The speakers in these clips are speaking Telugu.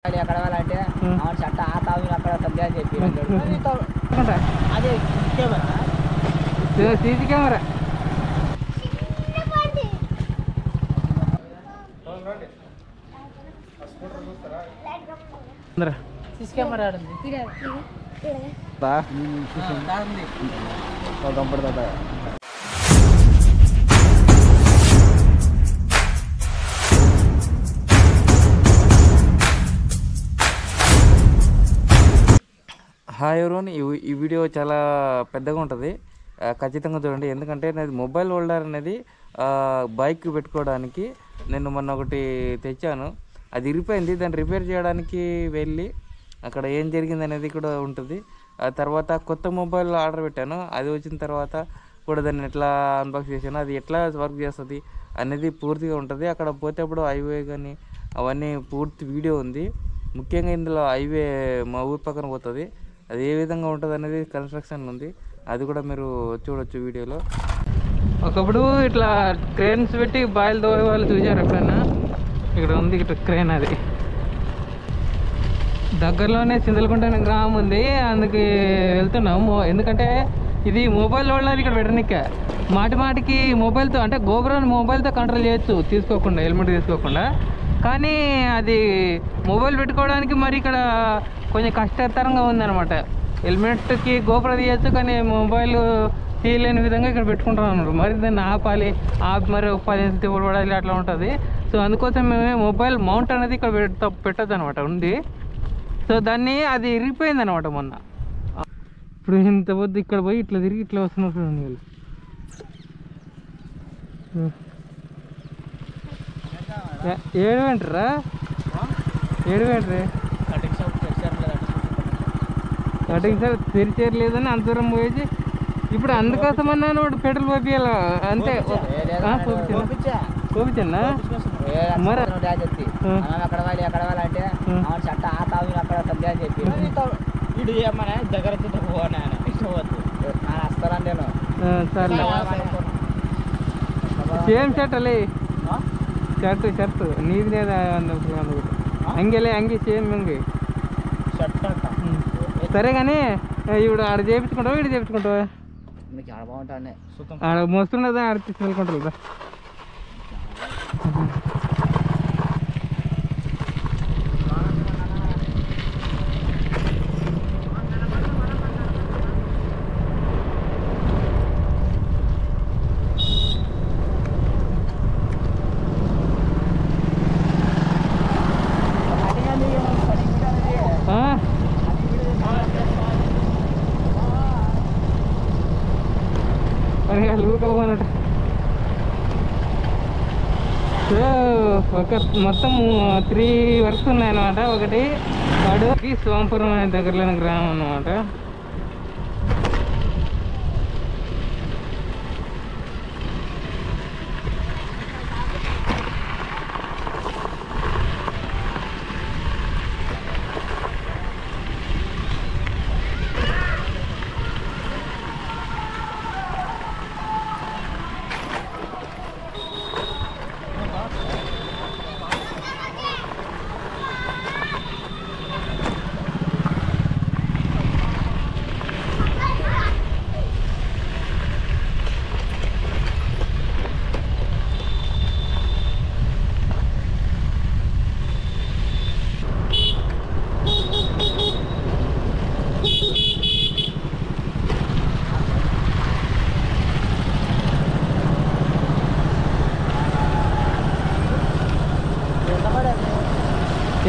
ఎక్కడ వాళ్ళంటే అవును చట్ట ఆ తావు అక్కడ సద్యా చెప్పి అదే సీసీ కెమెరా సీసీ కెమెరా కంపడుతుందా హాయ్ ఎవరోన్ ఈ వీడియో చాలా పెద్దగా ఉంటుంది, ఖచ్చితంగా చూడండి. ఎందుకంటే నాది మొబైల్ హోల్డర్ అనేది బైక్ పెట్టుకోవడానికి నేను మొన్న ఒకటి తెచ్చాను, అది ఇరిపోయింది. దాన్ని రిపేర్ చేయడానికి వెళ్ళి అక్కడ ఏం జరిగింది అనేది కూడా ఉంటుంది. ఆ తర్వాత కొత్త మొబైల్ ఆర్డర్ పెట్టాను, అది వచ్చిన తర్వాత కూడా దాన్ని ఎట్లా అన్బాక్స్ చేశాను, అది ఎట్లా వర్క్ చేస్తుంది అనేది పూర్తిగా ఉంటుంది. అక్కడ పోతేప్పుడు హైవే కానీ అవన్నీ పూర్తి వీడియో ఉంది. ముఖ్యంగా ఇందులో హైవే మా ఊరి పక్కన పోతుంది, అది ఏ విధంగా ఉంటుంది అనేది కన్స్ట్రక్షన్ ఉంది, అది కూడా మీరు చూడొచ్చు వీడియోలో. ఒకప్పుడు ఇట్లా క్రేన్స్ పెట్టి బాయిలు తోవే వాళ్ళు చూసారు ఎప్పుడన్నా? ఇక్కడ ఉంది ఇట్లా క్రేన్, అది దగ్గరలోనే చింతలకుంట గ్రామం ఉంది, అందుకు వెళ్తున్నాము. ఎందుకంటే ఇది మొబైల్ హోల్డర్ ఇక్కడ పెట్టనిక మాటి మాటికి మొబైల్తో అంటే గోపురాన్ని మొబైల్తో కంట్రోల్ చేయొచ్చు తీసుకోకుండా, హెల్మెట్ తీసుకోకుండా. కానీ అది మొబైల్ పెట్టుకోవడానికి మరి ఇక్కడ కొంచెం కష్టతరంగా ఉందన్నమాట. హెల్మెట్కి గోపురం తీయచ్చు కానీ మొబైల్ తీయలేని విధంగా ఇక్కడ పెట్టుకుంటాం అన్నారు. మరి దాన్ని ఆపి మరి ఒక 10 నిమిషాలు పడాలి, అట్లా ఉంటుంది. సో అందుకోసం మేము మొబైల్ మౌంట్ అనేది ఇక్కడ పెట్టద్దు అనమాట ఉంది. సో దాన్ని అది ఇరిగిపోయింది అనమాట మొన్న. ఇప్పుడు ఇంత పొద్దు ఇక్కడ పోయి ఇట్లా తిరిగి ఇట్లా వస్తున్నట్టు వీళ్ళు. ఏడువేంటరా కటింగ్ సార్ తెరిచేయలేదని అంత దూరం పోయేసి ఇప్పుడు అందుకోసమన్నా నువ్వు పెట్రోల్ పోపియాల అంతే. చూపించన్నా మరి అక్కడ వాళ్ళు ఎక్కడ వాళ్ళంటే అవును చట్ట ఆ తావు అక్కడ సద్యా చెప్పి ఇటు ఏమన్నా దగ్గర ఇష్టపోద్దు వస్తాను నేను. సరే సేమ్ షర్ట్ అలే షర్ట్ నీది లేదా అంగి సేమ్ అంగి షర్ట్ అంట. సరే కానీ ఇప్పుడు ఆడ చేయించుకుంటావా ఇటు చేయించుకుంటావా? మీకు ఆడ బాగుంటానే ఆడ మోస్తుండదా ఆడ తీసుకెళ్ళుకుంటారు. ఊరుకోమన్నట్టు ఒక మొత్తం 3 వర్క్స్ ఉన్నాయన్నమాట. ఒకటి వాడుకి సోంపురం అనే దగ్గరలోని గ్రామం అన్నమాట.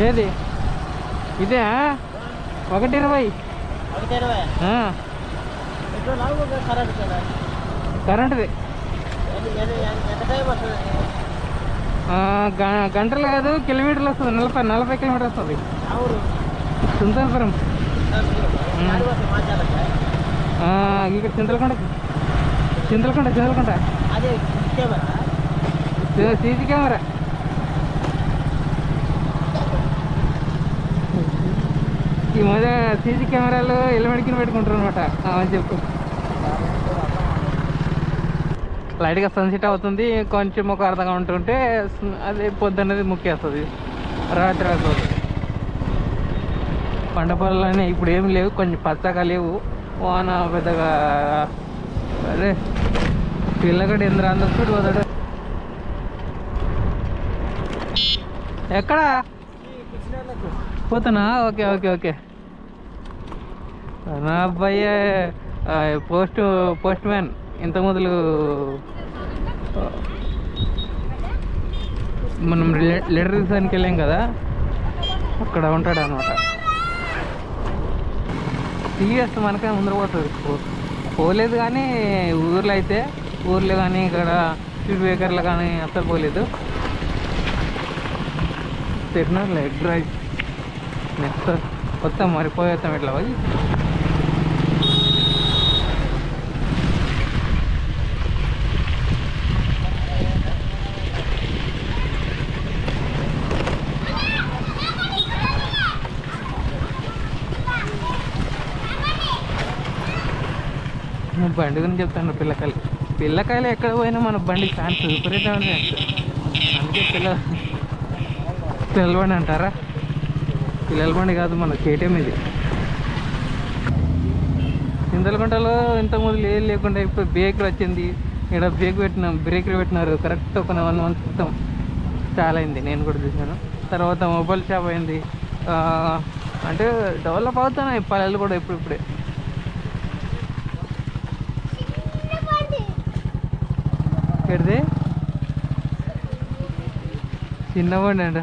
ఏది ఇదే 120 కరెంటుది. గంటలు కాదు కిలోమీటర్లు వస్తుంది, 40 కిలోమీటర్ వస్తుంది. చింతలపురం ఇక్కడ చింతలకుంట సీసీ కెమెరా. ఈ మధ్య సీసీ కెమెరాలు హెల్మెట్కి పెట్టుకుంటారు అనమాట అని చెప్పు. లైట్గా సన్సెట్ అవుతుంది, కొంచెం ఒక అర్థంగా ఉంటుంటే అది పొద్దున్నది ముక్కేస్తుంది, రాత్రి అవుతుంది. పంట పొలాలని ఇప్పుడు ఏం లేవు, కొంచెం పచ్చగా లేవు, వాన పెద్దగా. అదే పిల్లగడ ఎందరు అందరు చూడు పోతాడు. ఎక్కడా పోతున్నా? Okay okay okay. నా అబ్బాయి పోస్ట్ మ్యాన్. ఇంత మొదలు మనం లెటర్ తీసానికి వెళ్ళాం కదా, అక్కడ ఉంటాడు అనమాట. టీవీఎస్ మనకే ముందర పోతుంది. పోలేదు కానీ ఊర్లో కానీ ఇక్కడ స్పీడ్ బ్రేకర్లు కానీ అసలు పోలేదు. తిరునాళ్ళు ఎగ్ రైస్ నెక్స్ట్ వస్తాం, మరి పోయేస్తాం ఇట్లా పోయి. బండి గురించి చెప్తాను. పిల్లకాయలు ఎక్కడ పోయినా మన బండి ఫ్యాన్స్ విపరీతమైన. అందుకే పిల్లల బండి అంటారా? పిల్లల బండి కాదు, మన కేటీఎం ఇది. చింతలగుంటలో ఇంత మొదలు ఏం లేకుండా ఇప్పుడు బ్రేక్ వచ్చింది. ఇక్కడ బ్రేక్ పెట్టినారు కరెక్ట్ ఒక 1 month క్రితం. చాలా అయింది, నేను కూడా చూసాను. తర్వాత మొబైల్ షాప్ అయింది. అంటే డెవలప్ అవుతున్నాయి పల్లెలు కూడా ఇప్పుడిప్పుడే. ఎక్కడిది? చిన్నబండి అంట.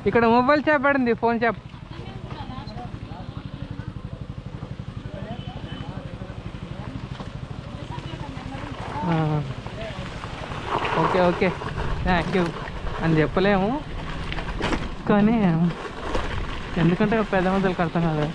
ఇక్కడ మొబైల్ షాప్ పడింది, phone shop. Okay okay thank you అని చెప్పలేము కానీ, ఎందుకంటే పెద్ద మందులు కడతాం కదా.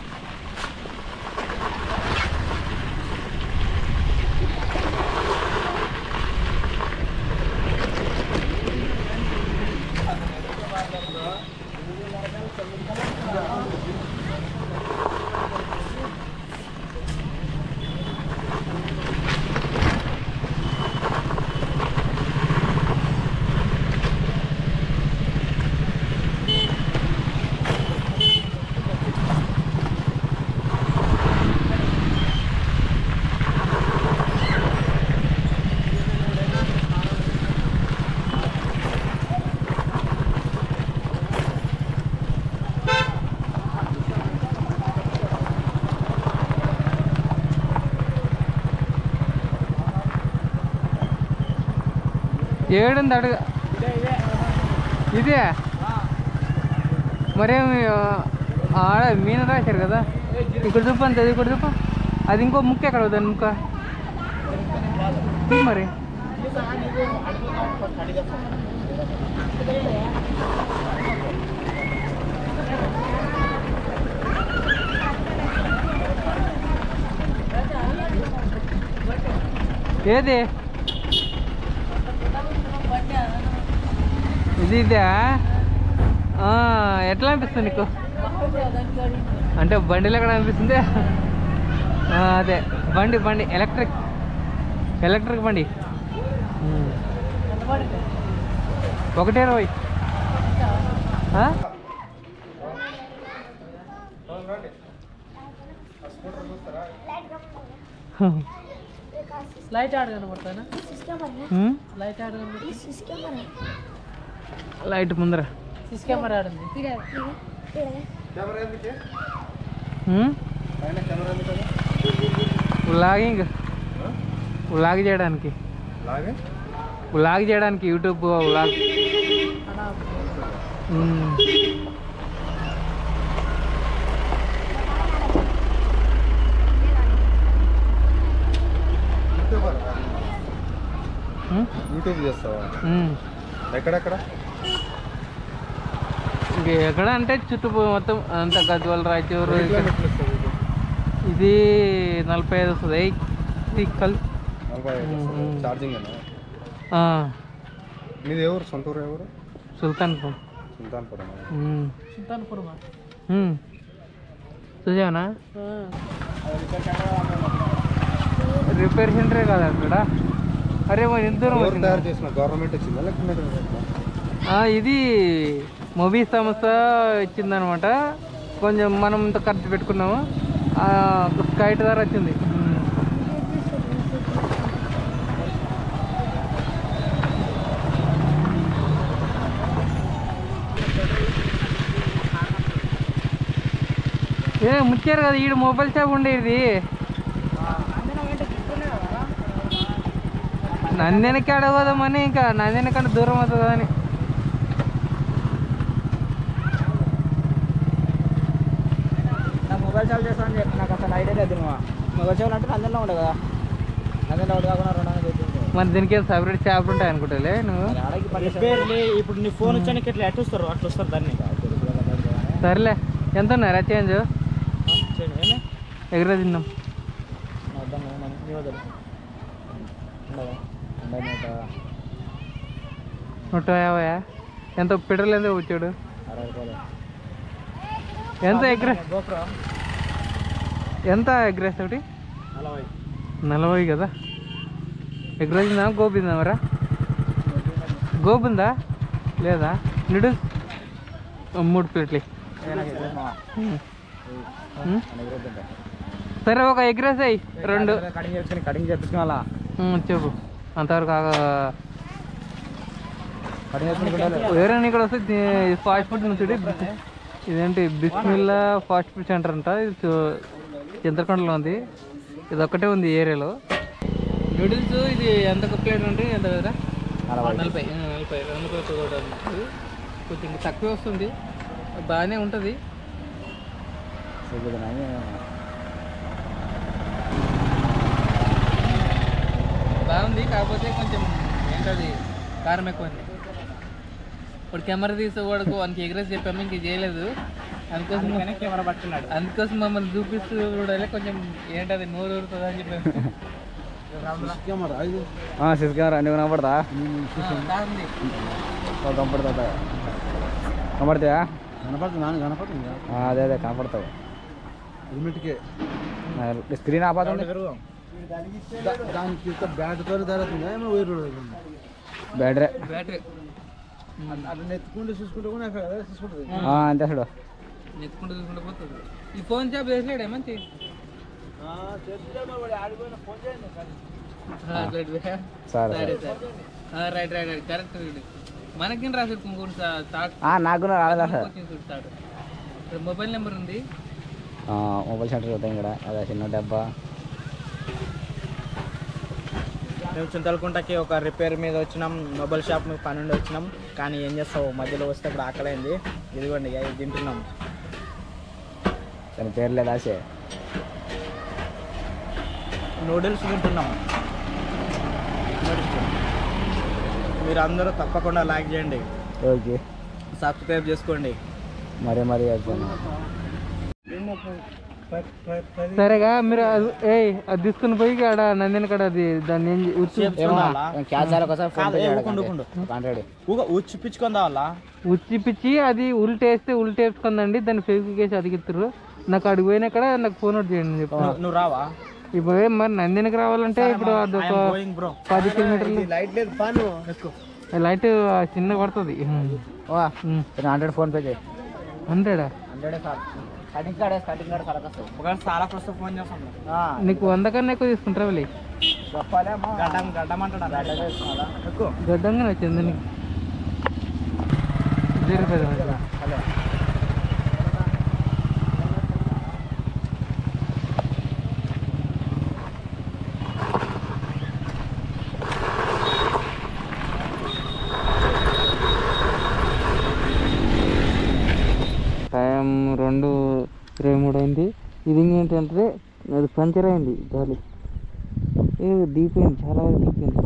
ఏడుంది అడుగు. ఇదే మరేమి ఆడ మీన రాశారు కదా. ఇక్కడ చూపు అంతే, ఇక్కడ చూపు. అది ఇంకో ముక్క ఎక్కడ అవుతుంది ముక్క మరి. ఏది ఇదే? ఎట్లా అనిపిస్తుంది నీకు? అంటే బండిలో ఎక్కడ అనిపిస్తుంది? అదే బండి ఎలక్ట్రిక్ బండి 120. లైట్ ఆడ కనబడతానా? లైట్ ఆడ లైట్ ముందర సిసి కెమెరా ఆడింది. వ్లాగ్ చేయడానికి యూట్యూబ్ వ్లాగ్. యూట్యూబ్ చేస్తావా? ఎక్కడెక్కడ? ఎక్కడ అంటే చుట్టూ మొత్తం అంతా గద్వాల, రాయచూరు. ఇది 45 వస్తుంది. ఛార్జింగ్ మీది ఎవరు? సొంత ఊరు ఎవరు? సుల్తాన్పురం. చూసావనా? రిపేర్ సెంటరే కదా అక్కడ. అరే మరి ఎంత దూరం తయారు చేసిన గవర్నమెంట్ వచ్చిందా లేకపోతే ఇది మొబీ సంస్థ ఇచ్చిందనమాట. కొంచెం మనం ఇంత ఖర్చు పెట్టుకున్నాము, స్కైట్ ధర వచ్చింది. ముచ్చారు కదా, ఈడు మొబైల్ షాప్ ఉండేది. నందినికి అడగదామని, ఇంకా నందిని కంటే దూరం అవుతుంది అని. నాకు మొబైల్ షాప్ చేస్తాను చెప్పి నాకు అసలు ఐడియా లేదు. నువ్వు మొబైల్ షాప్ అంటే నందిలో ఉండవు కదా, నందిలో ఒకటి కాకుండా రెండు మరి దీనికి సపరేట్ షాప్ ఉంటాయి అనుకుంటాలే నువ్వు. ఇప్పుడు నీ ఫోన్ వచ్చానికి ఇట్లా ఎట్లా వస్తారు అట్లా వస్తారు దాన్ని. సరేలే, ఎంత ఉన్నారా చేంజ్? ఎగర తిన్నాం. 150. ఎంత పెట్రోల్ ఎంత వచ్చాడు? ఎంత ఎగ్రెస్? ఎంత ఎగ్రెస్ ఒకటి? 40 కదా. ఎగ్రెస్ ఉందా? గోబీ ఉందా? మరా గోబీ ఉందా లేదా? నూడిల్స్ 3 ప్లేట్లు. సరే, ఒక ఎగ్రెస్ అయ్యి 2. కటింగ్ చెప్పించిన వాళ్ళ చెప్పు. అంతవరకు ఎవరైనా ఇక్కడ వస్తే ఫాస్ట్ ఫుడ్ చూడు. ఇదేంటి బిస్మిల్లా ఫాస్ట్ ఫుడ్ సెంటర్ అంట. ఇది చింతకొండలో ఉంది. ఇది ఒక్కటే ఉంది ఏరియాలో. నూడిల్స్ ఇది ఎంత ప్లేట్ అంటే ఎంత కదా? 40. కొంచెం తక్కువ వస్తుంది, బాగానే ఉంటుంది. బాగుంది, కాకపోతే కొంచెం ఏంటది కారం ఎక్కువ. ఇప్పుడు కెమెరా తీసేవాడుకు వానికి ఎగ్రెస్ చెప్పాము, ఇంక చేయలేదు. అందుకోసం కెమెరా పట్టుకున్నాడు. అందుకోసం మమ్మల్ని చూపిస్తూ కూడా కొంచెం ఏంటది నోరు ఊరుతుంది అని చెప్పాను. సిస్ కెమెరా నీకు కనపడతా? కనపడతా కనపడతాయా? కనపడుతుంది. అదే అదే కనపడతావు. స్క్రీన్ ఆపాదండి. బ్యాటరీ నెత్తుకుంటూ చూసుకుంటూ అంతే చూడు. నెత్తుకుంటూ చూసుకుంటూ పోతుంది. ఈ ఫోన్ షాప్ చేసినాడే మంచి. Right correct. మనకి రాసేది నాకు రాలేదు. మొబైల్ నెంబర్ ఉంది. మొబైల్ సెంటర్ చూద్దాం ఇక్కడ. అదే చిన్న డబ్బా. మేము చింతలకుంటకి ఒక రిపేర్ మీద వచ్చినాం, మొబైల్ షాప్ మీద పని నుండి వచ్చినాం. కానీ ఏం చేస్తావు, మధ్యలో వస్తే ఇప్పుడు ఆకలైంది. ఇదిగోండి ఇది తింటున్నాం. దాని పేరు లేదా ఆశే నూడిల్స్ తింటున్నాం. మీరు అందరూ తప్పకుండా లైక్ చేయండి, ఓకే, సబ్స్క్రైబ్ చేసుకోండి. మరీ సరేగా మీరు అది తీసుకుని పోయి ఆడ నందిని కాడ అది దాన్ని ఉచ్చిపిచ్చి అది ఉల్టేసుకుందండి. దాన్ని ఫేస్బుక్ అదిగిస్తారు. నాకు అడిగి పోయినా కూడా నాకు ఫోన్ అవుట్ చేయండి చెప్పి. నువ్వు రావా ఇప్పుడు? మరి నందినికి రావాలంటే ఇప్పుడు అది ఒక 10 కిలోమీటర్లు. లైట్ చిన్న పడుతుంది. 100 ఫోన్ పే చేయి. 100 నీకు 100 కన్నా ఎక్కువ తీసుకుంటారా? వెళ్ళి గడ్డంగా వచ్చింది నీకు. టైం 2:23 అయింది. ఇది ఏంటంటే అది పంచర్ అయింది. గాలి దిగిపోయింది, చాలా వరకు దిగిపోయింది.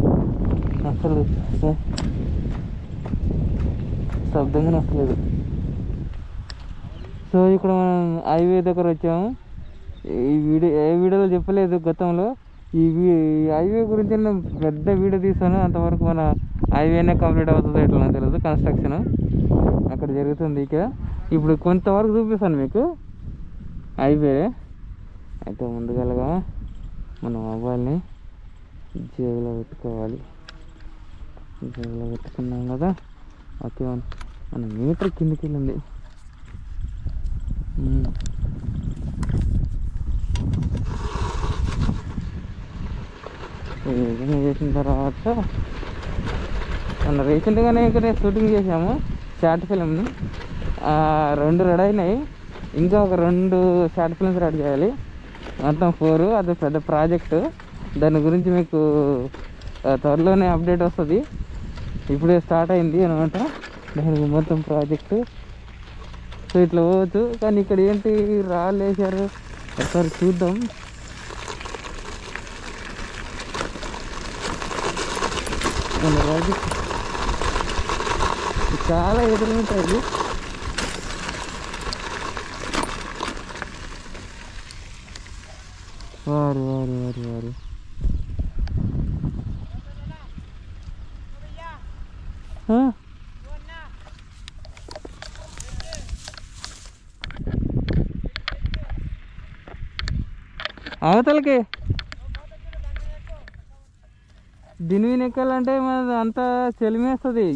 అసలు శబ్దంగానే వస్తలేదు. సో ఇక్కడ మనం హైవే దగ్గర వచ్చాము. ఈ వీడియోలో చెప్పలేదు గతంలో. ఈ హైవే గురించి నేను పెద్ద వీడియో తీసాను. అంతవరకు మన హైవేనే కంప్లీట్ అవుతుంది ఎట్లా తెలియదు. కన్స్ట్రక్షన్ అక్కడ జరుగుతుంది. ఇక ఇప్పుడు కొంతవరకు చూపిస్తాను మీకు హైవే. అయితే ముందుగా మన మొబైల్ని జేబులో పెట్టుకోవాలి. జేబులో పెట్టుకున్నాం కదా. ఓకే మన మీటర్ కిందికి వెళ్ళింది. ఈ విధంగా చేసిన తర్వాత మొన్న రీసెంట్గానే ఇక్కడ షూటింగ్ చేసాము షార్ట్ ఫిలింని. 2 రెడీ అయినాయి, ఇంకా ఒక 2 షార్ట్ ఫిల్మ్స్ రెడీ చేయాలి, మొత్తం 4. అది పెద్ద ప్రాజెక్టు. దాని గురించి మీకు త్వరలోనే అప్డేట్ వస్తుంది. ఇప్పుడే స్టార్ట్ అయింది అనమాట దానికి మొత్తం ప్రాజెక్టు. సో ఇట్లా పోవచ్చు, కానీ ఇక్కడ ఏంటి రాళ్ళు వేసారు, ఒకసారి చూద్దాం. మన ప్రాజెక్ట్ చాలా ఎదురుంటుంది. వారు వారు వారు వారు అవతలకి దీని ఎక్కాలంటే మన అంతా చెలిమేస్తుంది.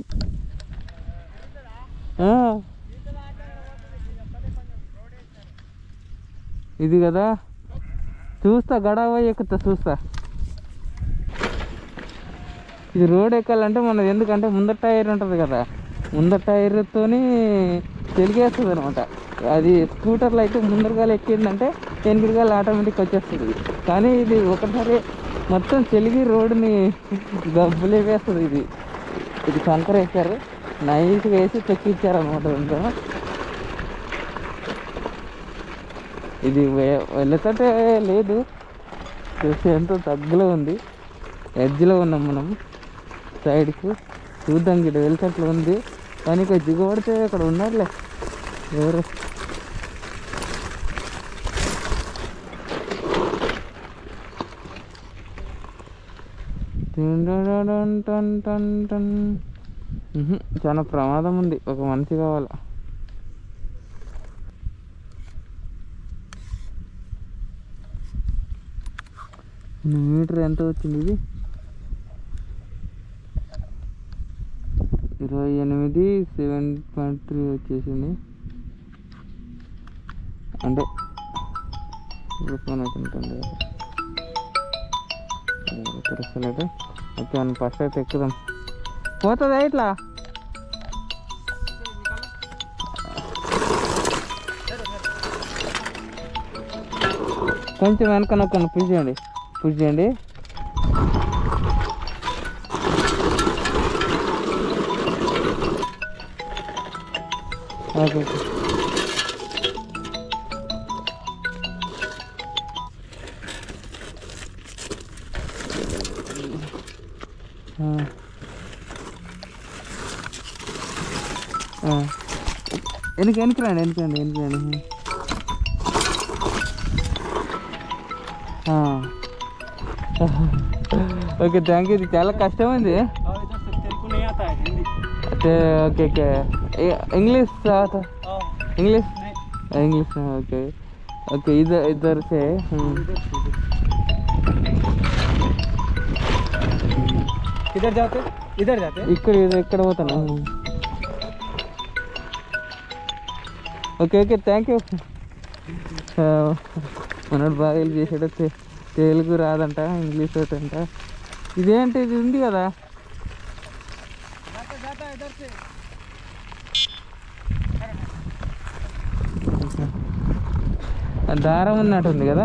ఇది కదా చూస్తా, గడవ ఎక్కుతా చూస్తా. ఇది రోడ్ ఎక్కాలంటే మనది, ఎందుకంటే ముందర టైర్ ఉంటుంది కదా, ముందర టైర్తోని తెలిగేస్తుంది అనమాట. అది స్కూటర్లో అయితే ముందరగాలు ఎక్కిందంటే వెనకగాలు ఆటోమేటిక్ వచ్చేస్తుంది. కానీ ఇది ఒకసారి మొత్తం చెలిగి రోడ్డుని గబ్బులే వేస్తుంది. ఇది కంకర వేసారు, నైస్గా వేసి తొక్కిచ్చారు అనమాట. ఇంకా ఇది వెళ్ళకంటే లేదు, చూసి ఎంతో తగ్గులో ఉంది. ఎడ్జ్లో ఉన్నాం మనం, సైడ్కు చూద్దాం. ఇక్కడ వెళ్ళేటట్లు ఉంది, కానీ ఇక్కడ దిగబడితే అక్కడ ఉన్నారులే ఎవరు. చాలా ప్రమాదం ఉంది, ఒక మనిషి కావాల. మీటర్ ఎంత వచ్చింది? ఇది 28 7.3 వచ్చేసింది. అంటే ఫోన్ అవుతుంటుంది తెలుస్తలేదు. ఓకే మనం ఫస్ట్ అయితే ఎక్కుదాం. పోతుందా ఇట్లా? కొంచెం వెనక నొక్కండి, పుష్ చేయండి, పుష్ చేయండి. ఓకే ఓకే వెనక్కి రండి. Okay thank you. ఇది చాలా కష్టమైంది. Okay okay English English English okay okay इधर से किधर जाते ఇక్కడ పోతాను. Okay okay thank you. మనోడు బాగా హెల్ప్ చేసాడు. తెలుగు రాదంట, ఇంగ్లీష్ అంట. ఇదేంటి ఇది ఉంది కదా, దారం ఉన్నట్టుంది కదా.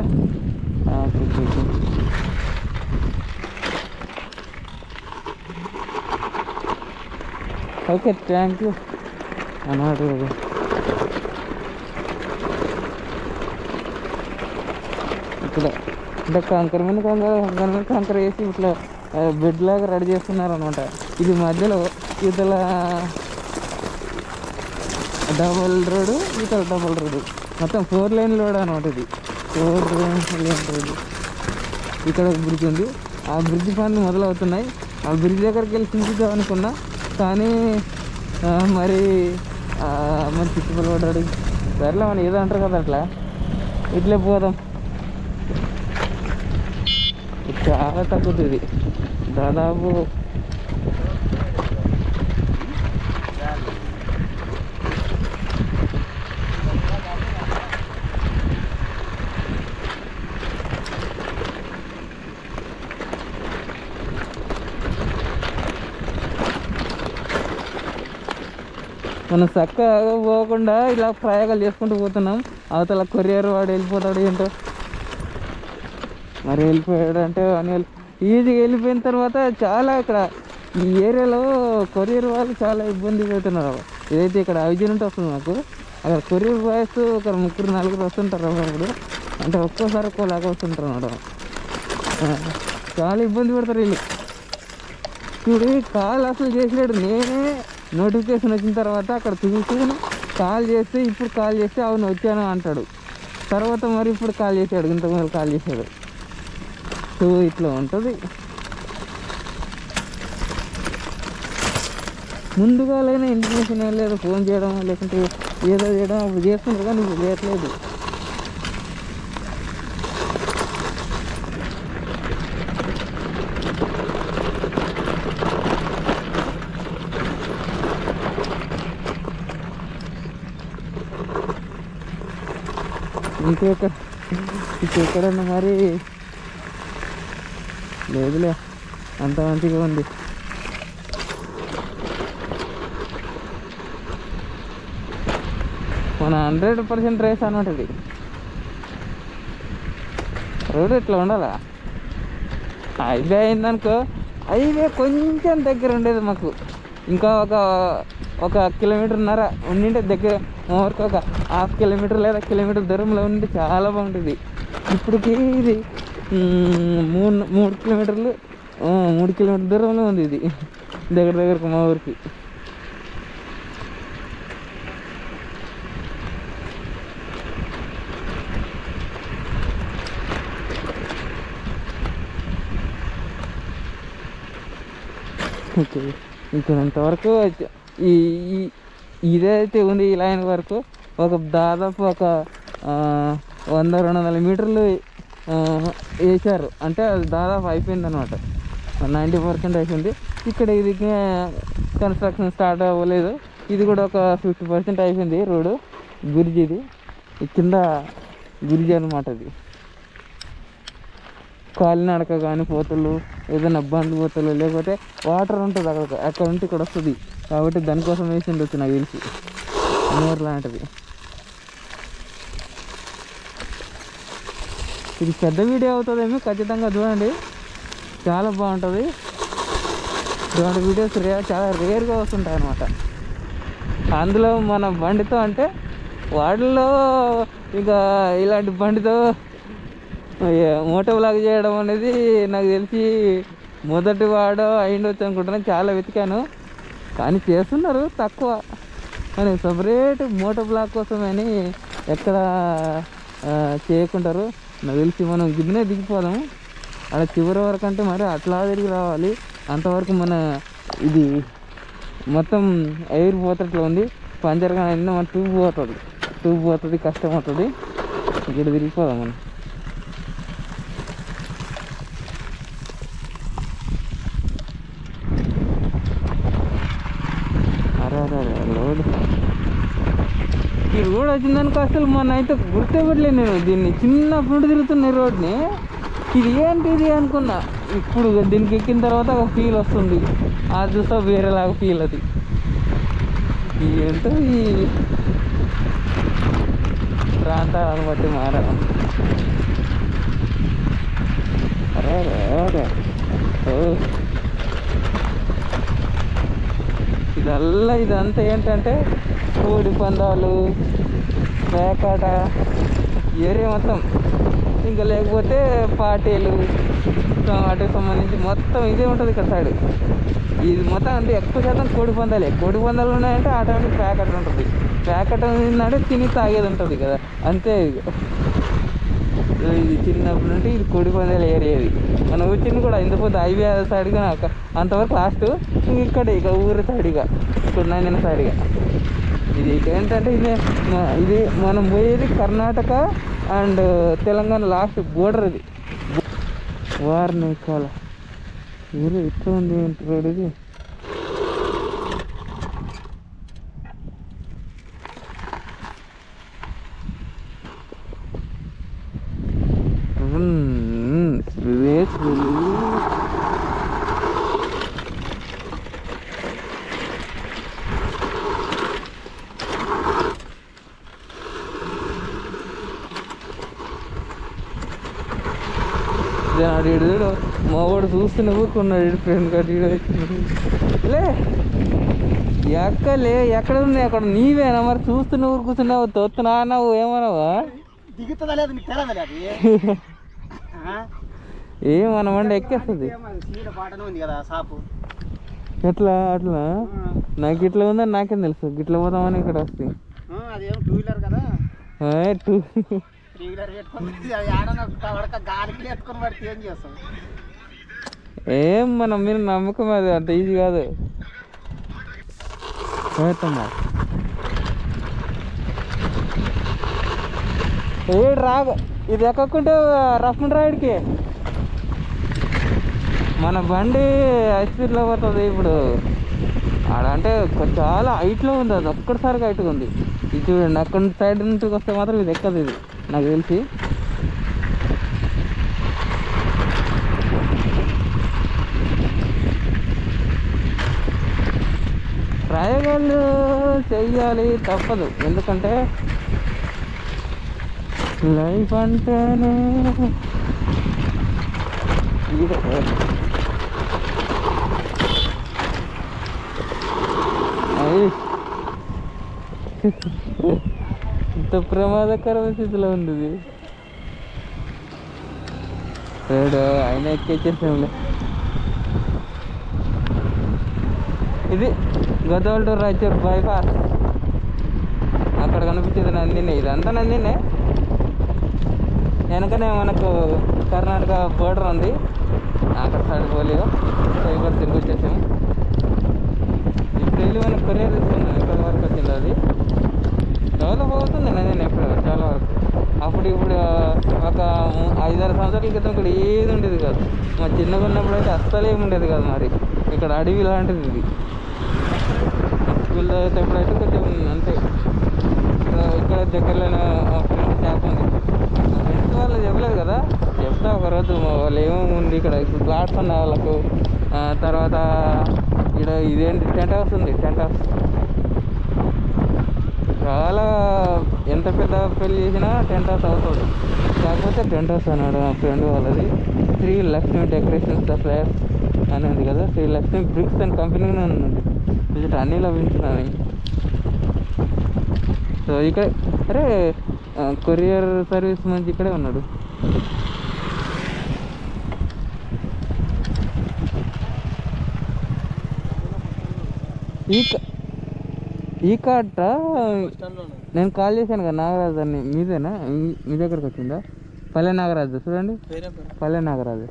ఓకే థ్యాంక్ యూ అన్నాడు. ఇక్కడ అంటే కంకర మీద కంకర వేసి ఇట్లా బెడ్ లాగా రెడీ చేస్తున్నారు అనమాట. ఇది మధ్యలో ఇతల డబల్ రోడ్, ఇతల డబల్ రోడ్, మొత్తం 4 లైన్ రోడ్ అనమాట. ఇది 4 లైన్ రోడ్. ఇక్కడ ఒక బ్రిడ్జ్ ఉంది, ఆ బ్రిడ్జ్ పనులు మొదలవుతున్నాయి. ఆ బ్రిడ్జ్ దగ్గరికి వెళ్ళి చూపిద్దాం అనుకున్నా, కానీ మరి చుట్టుపక్కల పడ్డాడు. సరేలే మనం ఏదో అంటారు కదా, అట్లా ఇట్లే పోదాం. చాలా తగ్గుతుంది, దాదాపు మనం చక్కగా పోకుండా ఇలా ప్రయోగాలు చేసుకుంటూ పోతున్నాం. అవతల కొరియర్ వాడు వెళ్ళిపోతాడు ఏంటో మరి, వెళ్ళిపోయాడు అంటే అని ఈజీగా వెళ్ళిపోయిన తర్వాత చాలా ఇక్కడ ఈ ఏరియాలో కొరియర్ వాళ్ళు చాలా ఇబ్బంది పెడుతున్నారు. ఏదైతే ఇక్కడ అవిజన్ ఉంటే వస్తుంది మాకు, అక్కడ కొరియర్ బాయ్స్ ఒక 3-4 వస్తుంటారు అప్పుడు, అంటే ఒక్కోసారి ఒక్కోలాగా వస్తుంటారు అన్నమాట. చాలా ఇబ్బంది పెడతారు వీళ్ళు. చూడు కాల్ అసలు చేసినాడు, నేనే నోటిఫికేషన్ వచ్చిన తర్వాత అక్కడ చూసుకుని కాల్ చేస్తే, ఇప్పుడు కాల్ చేస్తే అవును వచ్చాను అంటాడు. తర్వాత మరి ఇప్పుడు కాల్ చేశాడు, ఇంతకుముందు కాల్ చేశాడు. సో ఇట్లా ఉంటుంది. ముందుగా లేని ఇన్ఫర్మేషన్ ఏం లేదు, ఫోన్ చేయడం లేకుంటే ఏదో చేయడం అప్పుడు చేస్తుంటారు కానీ ఇప్పుడు చేయట్లేదు. ఇంకెక్కడన్నా మరి లేదులే, అంత మంచిగా ఉంది. మన 100% రేస్ అన్నమాట ఇది. రోడ్ ఇట్లా ఉండాలా. హైవే అయిందనుకో, హైవే కొంచెం దగ్గర ఉండేది మాకు, ఇంకా ఒక 1.5 కిలోమీటర్న్నర ఉండింటే దగ్గర, వరకు ఒక 1/2 కిలోమీటర్ లేదా కిలోమీటర్ దూరంలో ఉండి చాలా బాగుంటుంది. ఇప్పటికి ఇది 3 కిలోమీటర్లు 3 కిలోమీటర్ దూరంలో ఉంది ఇది దగ్గరకు మా ఊరికి. ఇంతవరకు ఇదైతే ఉంది ఈ లైన్ వరకు దాదాపు ఒక 100-200 మీటర్లు వేసారు, అంటే అది దాదాపు అయిపోయింది అనమాట. 90% అయిపోయింది. ఇక్కడ ఇది కన్స్ట్రక్షన్ స్టార్ట్ అవ్వలేదు, ఇది కూడా ఒక 50% అయిపోయింది. రోడ్డు బ్రిడ్జ్, ఇది కింద బ్రిడ్జ్ అనమాట. ఇది కాలినడక కానీ పోతలు, ఏదైనా బండ్లు పోతలు, లేకపోతే వాటర్ ఉంటుంది అక్కడ ఉంటే ఇక్కడ వస్తుంది కాబట్టి దానికోసం వేసి ఉండొచ్చు నాకు తెలిసి, మోర్ లాంటిది. ఇది పెద్ద వీడియో అవుతుందేమో, ఖచ్చితంగా చూడండి, చాలా బాగుంటుంది. ఇటువంటి వీడియోస్ చాలా రేర్గా వస్తుంటాయి అన్నమాట. అందులో మన బండితో, అంటే వాటిల్లో ఇక ఇలాంటి బండితో మోటో వ్లాగ్ చేయడం అనేది నాకు తెలిసి మొదటి వాడో అయిండొచ్చు అనుకుంటున్నాను. చాలా వెతికాను కానీ చేస్తున్నారు తక్కువ, కానీ సపరేట్ మోటో వ్లాగ్ కోసమని ఎక్కడ చేయకుంటారు. నాకు తెలిసి మనం గిన్నె దిగిపోదాము, అలా చివరి వరకు అంటే మరి అట్లా తిరిగి రావాలి. అంతవరకు మన ఇది మొత్తం ఎయిర్ పోతట్లో ఉంది, పంచర్ కానీ అన్నీ మన ట్యూబ్ పోతుంది, కష్టం అవుతుంది. ఇక్కడ తిరిగిపోదాం మనం. రోడ్ ఈ రోడ్ వచ్చిందనుకో అసలు మొన్న అయితే గుర్తుపెట్టలేదు నేను, దీన్ని చిన్నప్పుడు తిరుగుతున్న రోడ్ని, ఇది ఏంటిది అనుకున్నా. ఇప్పుడు దీనికి ఎక్కిన తర్వాత ఒక ఫీల్ వస్తుంది, అది చూస్తా వేరేలాగా ఫీల్. అది ఏంటో ఈ ప్రాంతాలను బట్టి మారడం. అరే ఇదంతా ఏంటంటే కోడి పందాలు, పేకాట ఏరియా మొత్తం, ఇంకా లేకపోతే పార్టీలు, వాటికి సంబంధించి మొత్తం ఇదే ఉంటుంది ఇక్కడ సైడ్. ఇది మొత్తం అంటే ఎక్కువ శాతం కోడి పందాలు ఉన్నాయంటే ఆటోమేటిక్ ప్యాకెట్ ఉంటుంది. ప్యాకెట్ ఏంటంటే తిని తాగేది ఉంటుంది కదా, అంతే. ఇది చిన్నప్పటి నుండి ఇది కోడి పందాల ఏరియా. ఇది మనం వచ్చింది కూడా ఇంతపోతే హైవే సైడ్గా అంతవరకు లాస్ట్, ఇక్కడ ఇక ఊరి సైడ్గా, ఇక్కడ 9 సైడ్గా. ఇది ఏంటంటే ఇది మనం పోయేది Karnataka and Telangana last border. ఇది వారిని చాలా ఊరు ఇట్లా ఉంది రోడ్. ఇది చూడు మా వాడు చూస్తున్న ఊరుకున్నాడు ఇడు ఫ్రెండ్ కాదు లే ఎక్కలే ఎక్కడ ఉన్నాయి అక్కడ నీవేనా మరి చూస్తున్న ఊరు కూర్చున్నావు తోస్తున్నా అన్నావు ఏమన్నావా దిగుతుందా లేదు నీకు తెలియదు అది ఏమనమండి ఎక్కేస్తుంది పాటనే ఉంది కదా షాపు ఎట్లా అట్లా నాకు ఇట్లా ఉందని నాకేం తెలుసు గిట్లా పోదామని ఇక్కడ వస్తుంది అదేం 2 వీలర్ కదా 2 3 వీలర్ పెట్టుకుని గాలికి ఎత్తుకొని పడితే ఏం చేస్తాం ఏం మనం మీరు నమ్మకం అది అంత ఈజీ కాదు ఏడు రాగు ఇది ఎక్కకుంటే రఫ్ రైడ్కి మన బండి హైస్పీడ్లో పోతుంది ఇప్పుడు ఆడ అంటే చాలా హైట్లో ఉంది అది ఒక్కటిసారిగా హైట్గా ఉంది ఇది చూడండి అక్కడ సైడ్ నుంచి వస్తే మాత్రం ఇది ఎక్కదు ఇది నాకు తెలిసి ప్రయోగాలు చెయ్యాలి తప్పదు ఎందుకంటే లైఫ్ అంటేనే ఇంత ప్రమాదకరమైన స్థితిలో ఉంది ఇది రేడు ఆయన ఎక్కేసేసాంలే ఇది గోదావరి టు రాయచూర్ బైపాస్ అక్కడ కనిపించేది నందినే ఇదంతా నందినే వెనకనే మనకు కర్ణాటక బోర్డర్ ఉంది అక్కడ సైడ్ పోలియో ఇక్కడ తిరిగి వచ్చేసాము ఇప్పుడు వెళ్ళి మనకు కొరియర్ తీసుకున్నాం ఇక్కడ వరకు వచ్చింది అది డెవలప్ అవుతుంది నందినే ఇప్పుడు చాలా వరకు అప్పుడు ఇప్పుడు ఒక 5-6 సంవత్సరాల క్రితం ఇక్కడ ఏది ఉండేది కాదు మా చిన్నగా ఉన్నప్పుడు అయితే అస్సలు ఏమి ఉండేది కాదు మరి ఇక్కడ అడవి లాంటిది ఇది స్కూల్ చదివేటప్పుడైతే కొంచెం అంతే ఇక్కడ దగ్గరలోనే ఫ్రెండ్ షాప్ ఉంది ఫ్రెండ్స్ వాళ్ళు చెప్పలేదు కదా చెప్తా ఒకరోజు వాళ్ళు ఏమేమి ఇక్కడ ఫ్లాట్స్ ఉన్నాయి వాళ్ళకు తర్వాత ఇక్కడ ఇదేంటి టెంట్ హౌస్ ఉంది టెంట్ హౌస్ చాలా ఎంత పెద్ద పెళ్ళి చేసినా టెంట్ హౌస్ అవుతుంది కాకపోతే టెంట్ హౌస్ అన్నాడు మా ఫ్రెండ్ వాళ్ళది శ్రీ లక్ష్మి డెకరేషన్స్ సప్లయర్స్ అని ఉంది కదా శ్రీ లక్ష్మి బ్రిక్స్ అండ్ కంపెనీనే ఉంది విజిట్ అన్నీ లభించినాయి సో ఇక్కడ అరే కొరియర్ సర్వీస్ మంచి ఇక్కడే ఉన్నాడు ఈ కార్ట నేను కాల్ చేశాను కదా నాగరాజు అని మీదేనా మీ దగ్గరకు వచ్చిందా పల్లె నాగరాజు చూడండి పల్లె నాగరాజు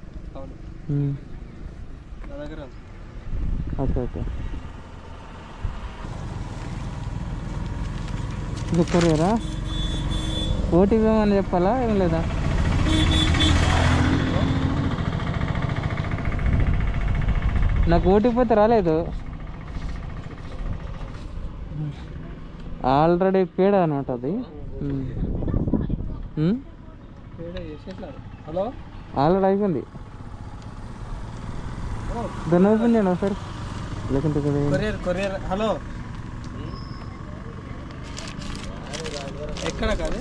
ఓకే ఓకే ఇది కొరియరా ఓటీపీ ఏమని చెప్పాలా ఏం లేదా నాకు ఓటీపీ అయితే రాలేదు ఆల్రెడీ పేడ అనమాట అది హలో ఆల్రెడీ అయిపోయింది దాన్ని ఓపెన్ చేయండి ఒకసారి లేకుంటే కొరియర్ హలో ఎక్కడ కాదు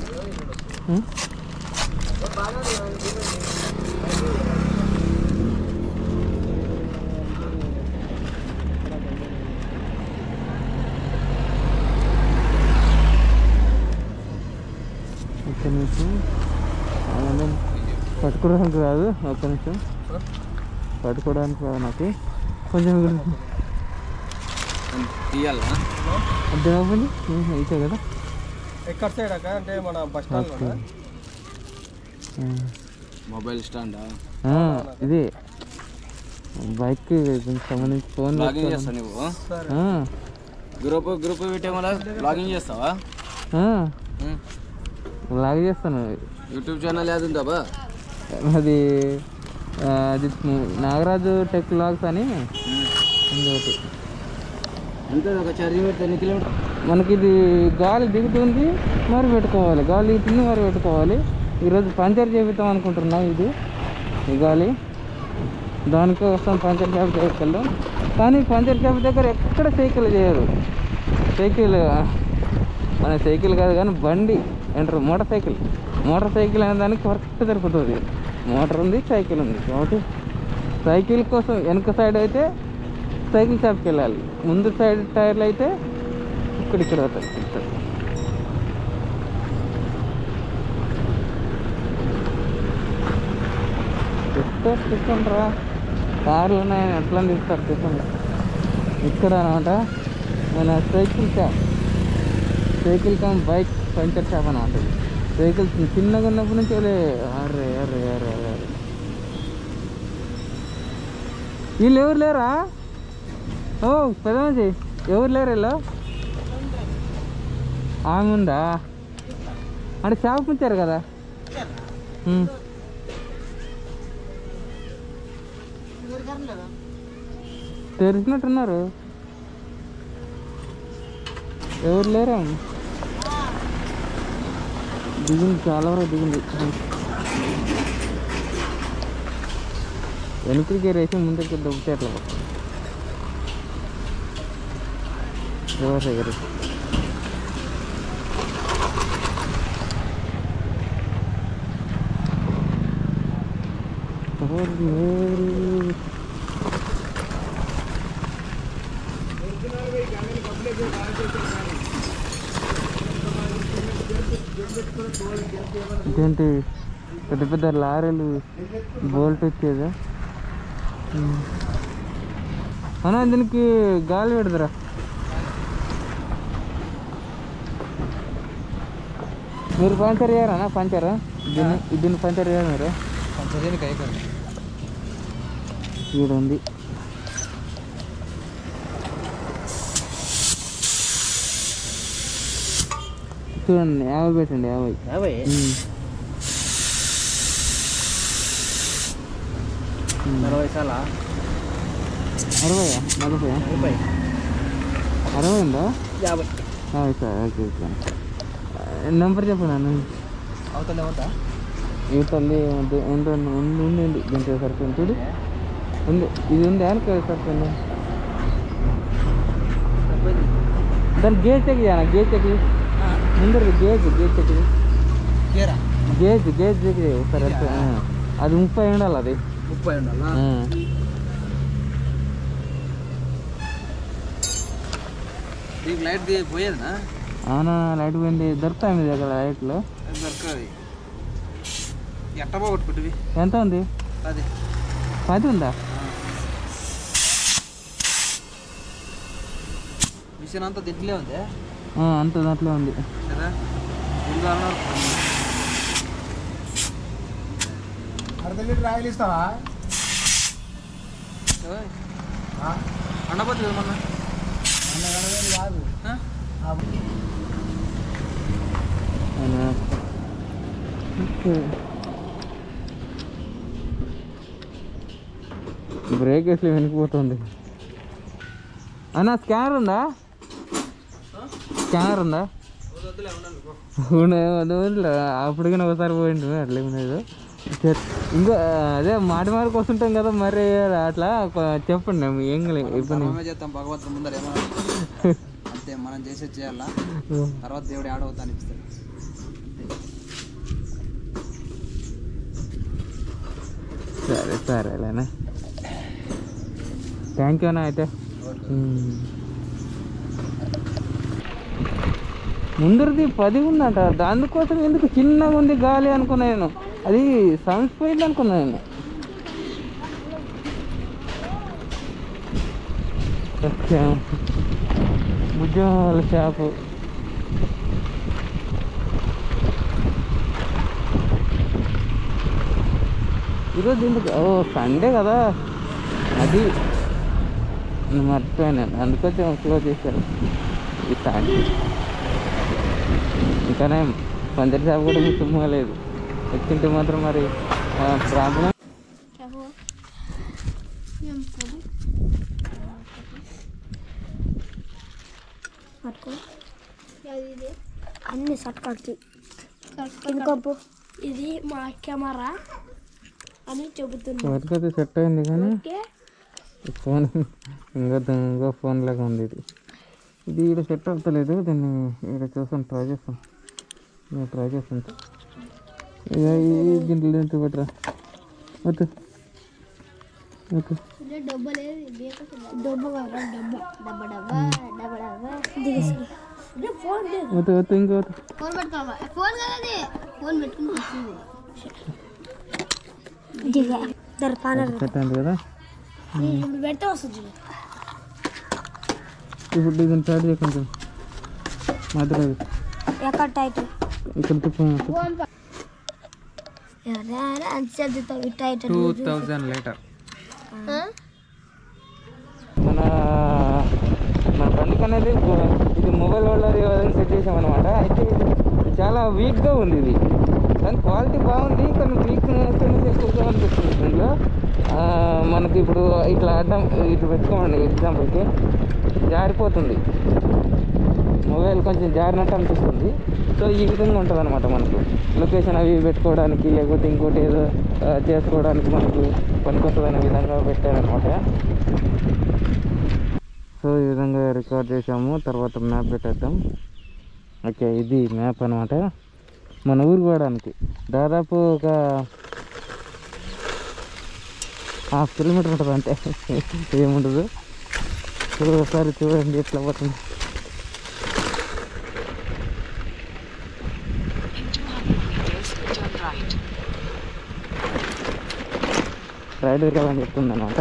ఒక్క నిమిషం పట్టుకోవడానికి రాదు ఒక్క నిమిషం పట్టుకోవడానికి రాదు నాకు కొంచెం అర్థం అవ్వండి అయితే కదా ఎక్కడ సైడ్ అక్క అంటే మన బస్ స్టాండ్ మొబైల్ స్టాండా ఇది బైక్ సంబంధించి ఫోన్ లాగిన్ చేస్తా నువ్వు గ్రూప్ పెట్టే మళ్ళీ లాగిన్ చేస్తావా లాగ్ చేస్తాను యూట్యూబ్ ఛానల్ ఏది ఉందా బా అది అది నాగరాజు టెక్ లాగ్స్ అని ఇంకోటి అంతే ఒక 4 కిలోమీటర్ మనకి ఇది గాలి దిగుతుంది మరి పెట్టుకోవాలి గాలి దిగుతుంది మరి పెట్టుకోవాలి ఈరోజు పంచర్ చేపిద్దాం అనుకుంటున్నా ఇది ఈ గాలి దానికే వస్తాం పంచర్ షాప్ దగ్గరికి వెళ్దాం కానీ పంచర్ షాప్ దగ్గర ఎక్కడ సైకిల్ చేయరు సైకిల్ మన సైకిల్ కాదు కానీ బండి అంటారు మోటార్ సైకిల్ అనే దానికి కరెక్ట్ సరిపోతుంది మోటార్ ఉంది, సైకిల్ ఉంది. కాబట్టి సైకిల్ కోసం వెనక సైడ్ అయితే సైకిల్ షాప్కి వెళ్ళాలి, ముందు సైడ్ టైర్లు అయితే ఇక్కడ అవుతాయి. తీసుకుంటారా కార్లు ఉన్నాయని ఎట్లా తీస్తారు తీసుకుంటా. ఇక్కడ అనమాట మన cycle shop, cycle come bike puncture shop అనమాట. సైకిల్ చిన్నగా ఉన్నప్పటి నుంచి అరే అరే అరే అరే అరే వీళ్ళు ఎవరు లేరా? ఓ పెద్ద మంచి ఎవరు లేరు వీళ్ళు? ఆమె ఉందా అంటే షాప్ ఉంచారు కదా. తెరిచినట్టున్నారు, ఎవరు లేరా? దిగింది, చాలా వరకు దిగింది. వెనక్కి గేరేసి ముందుకి దొబ్బితే అట్లా రివర్స్ ఎగరేసి ఇదేంటి పెద్ద పెద్ద లారీలు బోల్ట్ వచ్చేదా అన్నా? దీనికి గాలి పెడతారా? మీరు పంచర్ చేయరా? పంచరా దీన్ని పంచర్ చేయరా మీరు? ఈడ ఉంది చూడండి, 50 పెట్టండి. 50 40 సాలా 60 40 60 ఉందా? 50 సార్ ఓకే ఓకే. నెంబర్ చెప్పండి. అవతల ఏమవుతా ఈ తల్లి ఉంది దీంట్లో సరిపోయింది చూడు, ఉంది ఇది ఉంది అనుకో సరిపోయింది. దాన్ని గేజ్ చెక్ చేయాలి, గేజ్ చెక్ ముందర గేజ్ చెక్ గేజ్ చెక్ సరే అది 30 ఉండాలి, అది 30 ఉండాలా? లైట్ పోయేదా? అవునా, లైట్ పోయింది. దొరుకుతాయి మీ దగ్గర లైట్లు? దొరకది. ఎట్ట పోగొట్టుకుంటుంది? ఎంత ఉంది? 10 ఉందా? మిషన్ అంతా దీంట్లో ఉంది, అంత దాంట్లో ఉంది. అర్ధ లీటర్ ఆయిల్ ఇస్తావా? అండపోతుంది మొన్న కాదు. బ్రేక్ వేసి వెనక్కిపోతుంది. అన్న స్కానర్ ఉందా? స్కానర్ ఉందా? అప్పటికైనా ఒకసారి పోయిండు అట్లా ఏమలేదు. ఇంకో అదే మాటి మారికి వస్తుంటాం కదా, మరి అట్లా చెప్పండి. ఏం ఇబ్బంది చేస్తాం భగవంతుని ముందర ఏమన్నా అంతే, మనం చేసేది చేయాలా, తర్వాత దేవుడు ఆడవుతా అనిపిస్తాడు. సరే సరేలేనా, థ్యాంక్ యూ అన్న. అయితే ముందరది 10 ఉందంట, దానికోసం ఎందుకు చిన్నగా ఉంది గాలి అనుకున్నా నేను, అది సౌండ్ పోయింది అనుకున్నా నేను. బుజ్జాల షాపు ఈరోజు ఎందుకు? సండే కదా, అది మర్చిపోయాను నేను, అందుకొచ్చి క్లోజ్ చేశారు ఈ సాయంత్రం. ఇంకానే పంచర్ షాప్ కూడా మీకు సుమ్ముగా లేదు, వచ్చింటే మాత్రం మరి ప్రాబ్లం. అన్ని సట్కాకి ఇంకప్పు ఇది మా కెమెరా అని చెబుతున్నా. వరకు సెట్ అయింది కానీ ఫోన్ ఇంకా ఫోన్ లాగా ఉంది ఇది. ఇది ఇక్కడ సెట్ అవుతలేదు, దీన్ని ఇక్కడ చూసాను, ట్రై చేస్తాను. దీంట్లో పెట్టరా. వద్దు వద్దు డబ్బా లేదు డబ్బా డబ్బా డబ్బా డబ్బా డబ్బా డబ్బా ఫోన్ వద్దు వద్దు ఇంకా వద్దు ఫోన్ పెట్టుకోవా ఫోన్ కదది ఫోన్ పెట్టుకుని వచ్చింది పెట్టండి కదా ఇప్పుడు పెడితే వస్తుంది ఇప్పుడు దీన్ని టైట్ చేయ కొంచెం మధ్యలో ఎక్కడ టైట్ ఇక్కడ తిప్పు 2000 లీటర్ మన బండికి అనేది ఇది మొబైల్ హోల్డర్ సెట్ చేసామన్నమాట. అయితే ఇది చాలా వీక్గా ఉంది. ఇది దాని క్వాలిటీ బాగుంది కానీ వీక్నెస్ ఎక్కువగా అనిపిస్తుంది దీంట్లో. మనకి ఇప్పుడు ఇట్లా అడ్డం ఇట్లా పెట్టుకోండి, ఎగ్జాంపుల్కి జారిపోతుంది, మొబైల్ కొంచెం జారినట్టు అనిపిస్తుంది. సో ఈ విధంగా ఉంటుంది అనమాట. మనకు లొకేషన్ అవి పెట్టుకోవడానికి లేకపోతే ఇంకోటి ఏదో చేసుకోవడానికి మనకు పనికొస్తుందనే విధంగా పెట్టారనమాట. సో ఈ విధంగా రికార్డ్ చేసాము. తర్వాత మ్యాప్ పెట్టేద్దాం. ఓకే, ఇది మ్యాప్ అనమాట. మన ఊరికి పోవడానికి దాదాపు ఒక 1/2 కిలోమీటర్ ఉంటుంది అంతే, ఏముండదు. సో ఒకసారి చూడండి ఎట్లా పోతుంది. రైడ్ తిరగాలని చెప్తుంది అనమాట.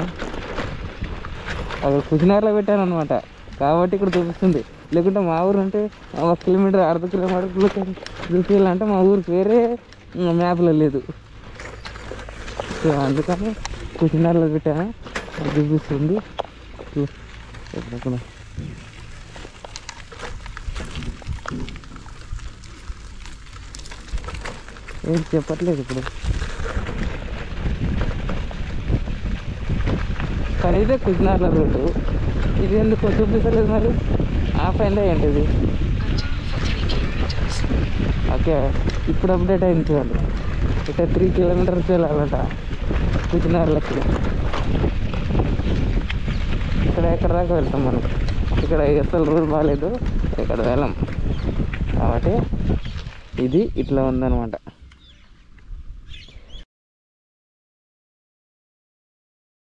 అక్కడ కుచినార్లో పెట్టాను అనమాట కాబట్టి ఇక్కడ చూపిస్తుంది. లేకుంటే మా ఊరు అంటే 1 కిలోమీటర్ 1/2 కిలోమీటర్ చూపించాలంటే మా ఊరికి వేరే మ్యాప్లో లేదు. సో అందుకని కుచినార్లో పెట్టాను, అది చూపిస్తుంది. ఏం చెప్పట్లేదు ఇప్పుడు, కానీ ఇదే కుచినార్ల రూటు. ఇది ఎందుకు చూపించలేదు మరి? ఆఫ్ అయిందా ఏంటిది? ఓకే, ఇప్పుడు అప్డేట్ అయింది చూడండి. ఇట్లా 3 కిలోమీటర్స్ వెళ్ళాలంట కుచినార్లకి. ఇక్కడ ఎక్కడ దాకా వెళ్తాం మనం. ఇక్కడ అసలు రోడ్ బాగాలేదు, ఇక్కడ వెళ్ళాం కాబట్టి ఇది ఇట్లా ఉందన్నమాట.